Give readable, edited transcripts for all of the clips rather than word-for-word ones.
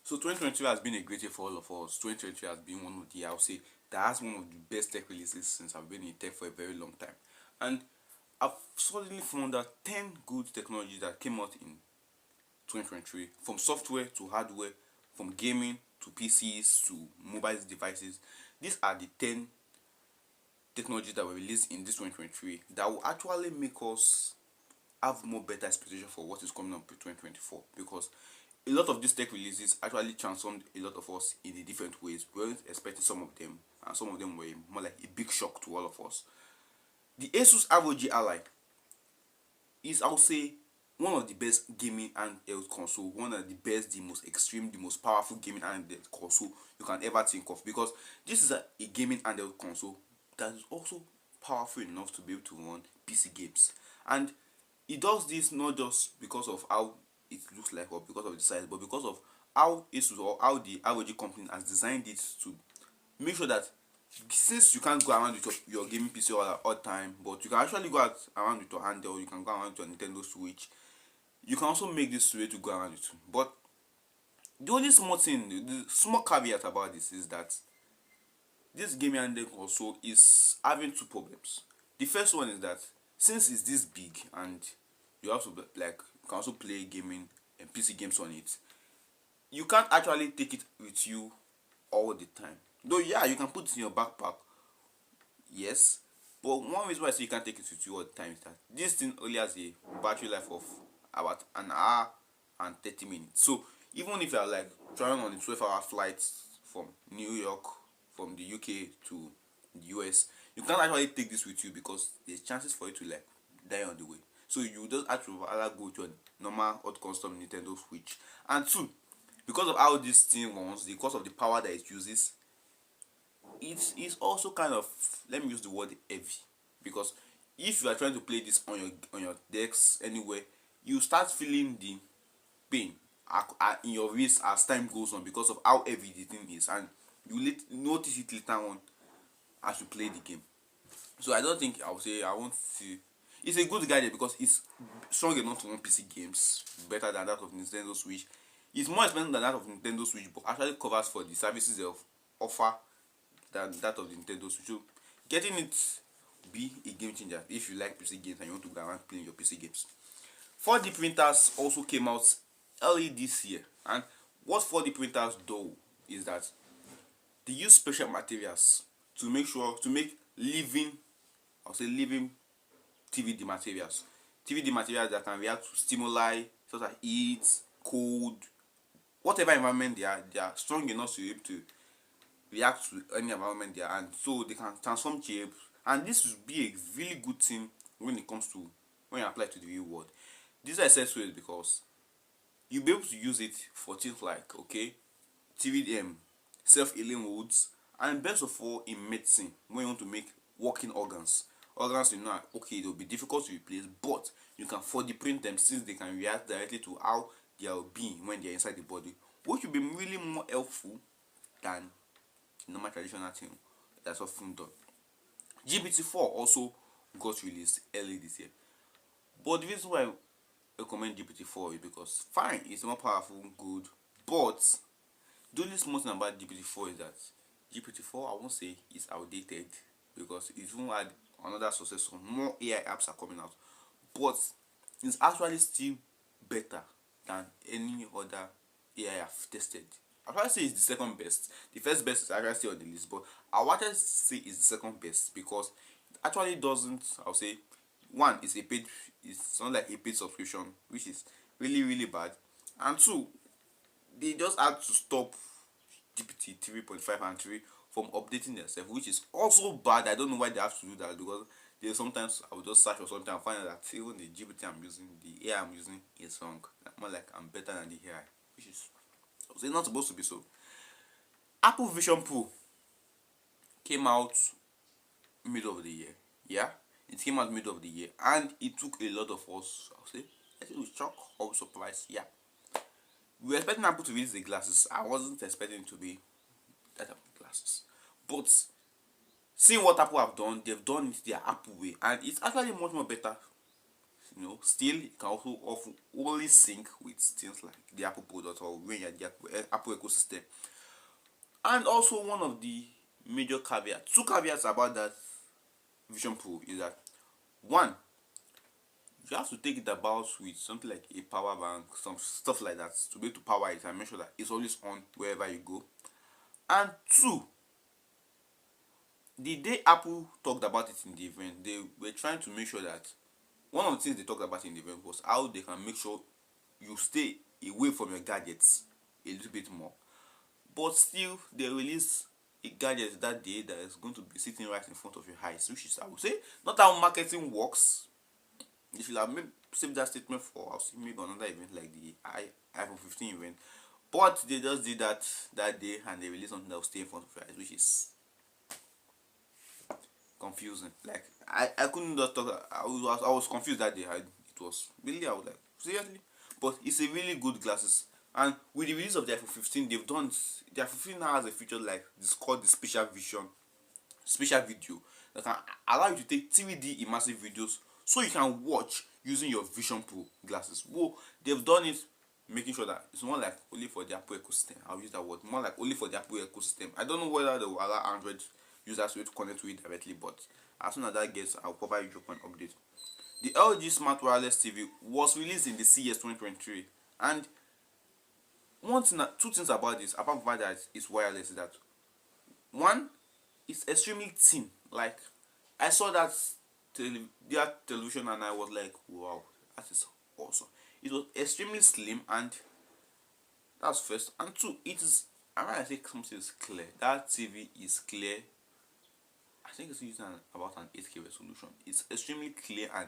So 2023 has been a great year for all of us. 2023 has been one of the, I'll say, that has one of the best tech releases since I've been in tech for a very long time. And I've suddenly found out 10 good technologies that came out in 2023, from software to hardware, from gaming to PCs to mobile devices. These are the 10 technologies that were released in this 2023 that will actually make us have more better expectation for what is coming up in 2024, because a lot of these tech releases actually transformed a lot of us in a different ways. We weren't expecting some of them, and some of them were more like a big shock to all of us. The Asus ROG Ally is, I would say, one of the best gaming handheld console, one of the best, the most extreme, the most powerful gaming handheld console you can ever think of, because this is a gaming handheld console that is also powerful enough to be able to run PC games. And it does this not just because of how it looks like or because of the size, but because of how Asus or how the ROG company has designed it to make sure that, since you can't go around with your gaming PC all time, but you can actually go out around with your handheld, you can go around with your Nintendo Switch, you can also make this way to go around it. But the only small thing, the small caveat about this is that this gaming handheld console is having two problems. The first one is that since it's this big and you have to like, you can also play gaming and PC games on it, you can't actually take it with you all the time. Though yeah, you can put it in your backpack, yes, but one reason why I say you can't take it with you all the time is that this thing only has a battery life of about an hour and 30 minutes. So even if you are like traveling on a 12-hour flight from New York, from the UK to the US, you can't actually take this with you because there's chances for you to like die on the way. So you just actually rather go to a normal old custom Nintendo Switch. And two, because of how this thing runs, because of the power that it uses, it is also kind of, let me use the word heavy, because if you are trying to play this on your decks anywhere, you start feeling the pain in your wrist as time goes on because of how heavy the thing is, and you notice it later on as you play the game. So I don't think I would say I want to. It's a good gadget because it's strong enough to run PC games better than that of Nintendo Switch. It's more expensive than that of Nintendo Switch, but actually covers for the services they offer than that of the Nintendo Switch. So getting it be a game changer if you like PC games and you want to go around playing your PC games. 4D printers also came out early this year, and what 4D printers do is that they use special materials to make living, I'll say living 3D materials. 3D materials that can react to stimuli such as heat, cold, whatever environment they are strong enough to be able to react to any environment they are, and so they can transform shapes. And this will be a really good thing when it comes to when you apply to the real world. These are accessories because you'll be able to use it for things like, okay, 3D self-healing woods, and best of all in medicine when you want to make working organs you know, okay, they'll be difficult to replace, but you can 4D print them since they can react directly to how they are being when they are inside the body, which will be really more helpful than normal traditional thing that's often done. GPT-4 also got released early this year, but the reason why I recommend GPT-4 is because fine, it's more powerful, good, but the only small thing about GPT-4 is that GPT-4, I won't say is outdated because it won't add another successor. More AI apps are coming out, but it's actually still better than any other AI I've tested. I'll probably say it's the second best. The first best is actually still on the list, but I wanted to say it's the second best because it actually doesn't. I'll say one is a paid. It's not like a paid subscription, which is really really bad, and two, they just had to stop GPT 3.5 and 3 from updating themselves, which is also bad. I don't know why they have to do that because they sometimes I will just search for something and find out that even the GPT I'm using, the AI I'm using is wrong. More like I'm better than the AI, which is it's not supposed to be so. Apple Vision Pro came out middle of the year. Yeah, it came out middle of the year, and it took a lot of us. I'll say, I think we shocked or surprised. Yeah, we were expecting Apple to release the glasses. I wasn't expecting it to be that type of glasses, but seeing what Apple have done, they've done it their Apple way, and it's actually much more better still it can also often only sync with things like the Apple product or when you're the Apple ecosystem. And also one of the major caveats, two caveats about that Vision Pro is that one, you have to take it about with something like a power bank, some stuff like that to be able to power it and make sure that it's always on wherever you go. And two, the day Apple talked about it in the event, they were trying to make sure that one of the things they talked about in the event was how they can make sure you stay away from your gadgets a little bit more. But still, they released a gadget that day that is going to be sitting right in front of your eyes, which is, I would say, not how marketing works. You should have saved that statement for, I'll see, maybe another event like the iPhone 15 event. But they just did that day and they released something that will stay in front of your eyes, which is confusing. Like I couldn't just talk. I was confused that day. It was really, I was like, seriously. But it's a really good glasses. And with the release of the iPhone 15, the iPhone 15 now has a feature like this called the special video that can allow you to take 3D immersive videos so you can watch using your Vision Pro glasses. Whoa, they've done it making sure that it's more like only for the Apple ecosystem. I'll use that word, more like only for the Apple ecosystem. I don't know whether they will allow Android users to connect to it directly, but as soon as that gets, I'll provide you an update. The LG Smart Wireless TV was released in the CES 2023, and two things about this, apart from that it's wireless, is that one, it's extremely thin. Like I saw that television and I was like, wow, that is awesome. It was extremely slim, and that's first. And two, it is, and when I say something is clear, that TV is clear. I think it's using about an 8K resolution. It's extremely clear and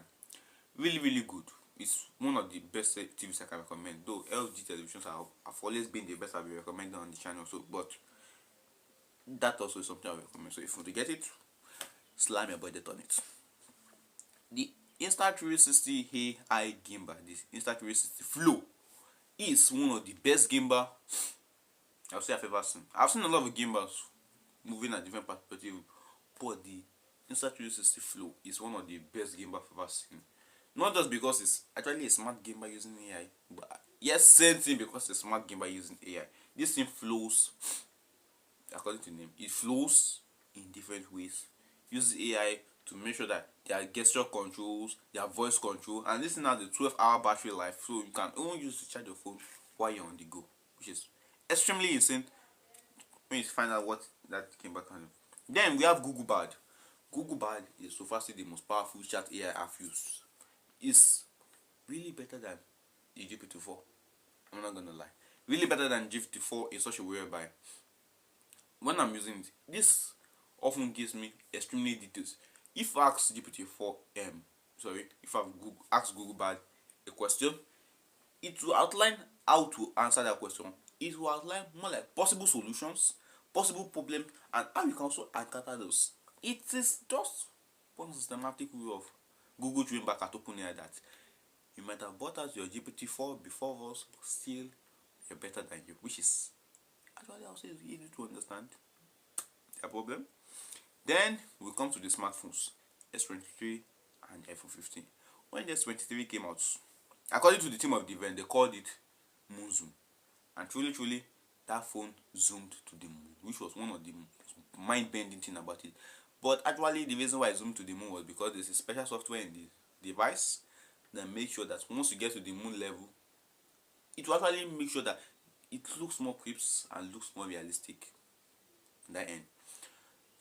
really, really good. It's one of the best TVs I can recommend. Though LG televisions have always been the best I've been recommending on the channel. So, but that also is something I recommend. So if you want to get it, slam your budget on it. The Insta360 AI gimbal, this Insta360 Flow, is one of the best gimbal I'll say I've ever seen. I've seen a lot of gimbals moving at different perspectives, but the Insta360 Flow is one of the best gimbal I've ever seen. Not just because it's actually a smart gimbal using AI, but yes, same thing because it's a smart gimbal using AI. This thing flows, according to the name, it flows in different ways. Uses AI to make sure that there are gesture controls, there are voice control, and this thing has a 12-hour battery life, so you can only use to charge your phone while you're on the go, which is extremely insane when you find out what that gimbal can do. Then we have Google Bard. Google Bard is so far still the most powerful chat AI I've used. It's really better than the GPT-4. I'm not gonna lie. Really better than GPT-4 in such a way whereby when I'm using it, this often gives me extremely details. If I ask GPT-4, if I ask Google Bard a question, it will outline how to answer that question. It will outline more like possible solutions, possible problems, and how you can also encounter those. It is just one systematic way of Google throwing back at OpenAI that you might have bought out your GPT-4 before us, but still you're better than you, which is actually, I'll say, it's easy to understand their problem. Then we come to the smartphones, S23 and iPhone 15. When the S23 came out, according to the team of the event, they called it Moon Zoom, and truly, that phone zoomed to the moon, which was one of the mind-bending thing about it. But actually, the reason why I zoomed to the moon was because there's a special software in the device that makes sure that once you get to the moon level, it will actually make sure that it looks more crisp and looks more realistic in that end.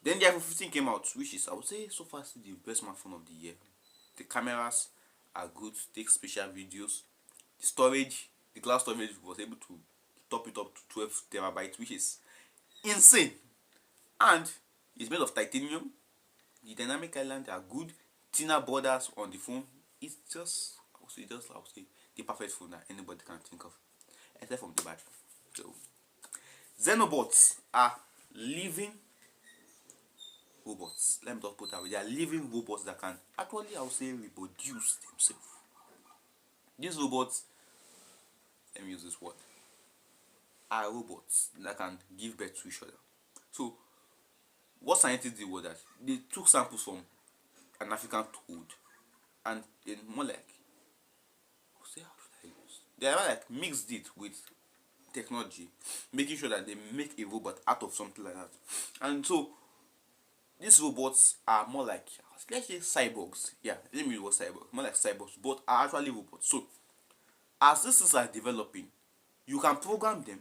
Then the iPhone 15 came out, which is, I would say, so far still the best smartphone of the year. The cameras are good, take special videos. The storage, the cloud storage was able to top it up to 12 terabytes, which is insane. And it's made of titanium. The dynamic islands are good. Thinner borders on the phone. It's just, I would say, the perfect phone that anybody can think of, except from the battery. So, Xenobots are living robots. Let me just put that way. They are living robots that can actually, I would say, reproduce themselves. These robots, let me use this word, are robots that can give birth to each other. So, what scientists did was that they took samples from an African toad, and then more like They have like mixed it with technology, making sure that they make a robot out of something like that. And so these robots are more like, let's say, cyborgs. Yeah, let me use the word cyborg. More like cyborgs, but are actually robots. So as these things are developing, you can program them.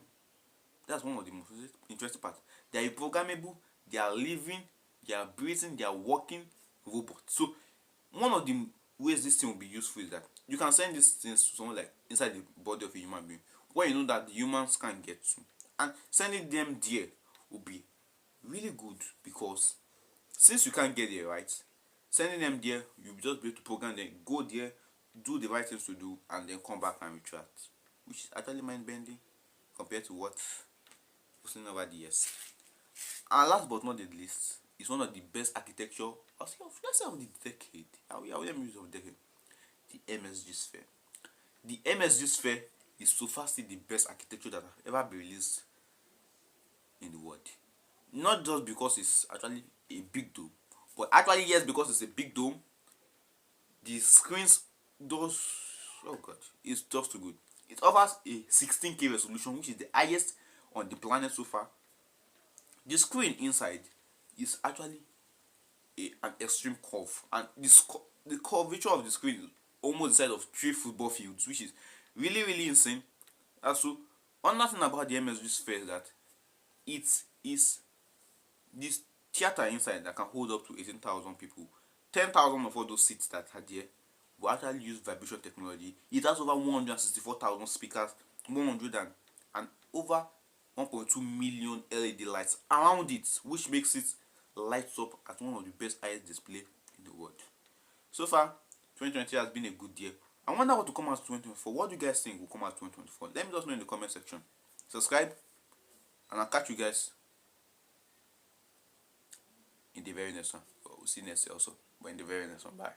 That's one of the most interesting parts. They are programmable, they are living, they are breathing, they are working robots. So one of the ways this thing will be useful is that you can send these things to someone like inside the body of a human being, where you know that the humans can't get to. And sending them there will be really good, because since you can't get there, right, sending them there, you'll just be able to program them, go there, do the right things to do, and then come back and retract, which is actually mind bending compared to what we've seen over the years. And last but not the least, it's one of the best architecture, let's say, of the decade. Let me use of decade. The MSG Sphere. The MSG Sphere is so far still the best architecture that have ever been released in the world. Not just because it's actually a big dome, but actually yes, because it's a big dome, the screens, those, oh god, it's just too good. It offers a 16K resolution, which is the highest on the planet so far. The screen inside is actually an extreme curve, and the curvature of the screen is almost the size of 3 football fields, which is really really insane. Also, another thing about the MSG Sphere is that it is this theater inside that can hold up to 18,000 people. 10,000 of all those seats that are there will actually use vibration technology. It has over 164,000 speakers, 100 and over 1.2 million LED lights around it, which makes it lights up at one of the best highest display in the world. So far, 2020 has been a good year. I wonder what will come out 2024. What do you guys think will come out 2024? Let me just know in the comment section. Subscribe, and I'll catch you guys in the very next one. We'll see you next year also, but in the very next one. Bye.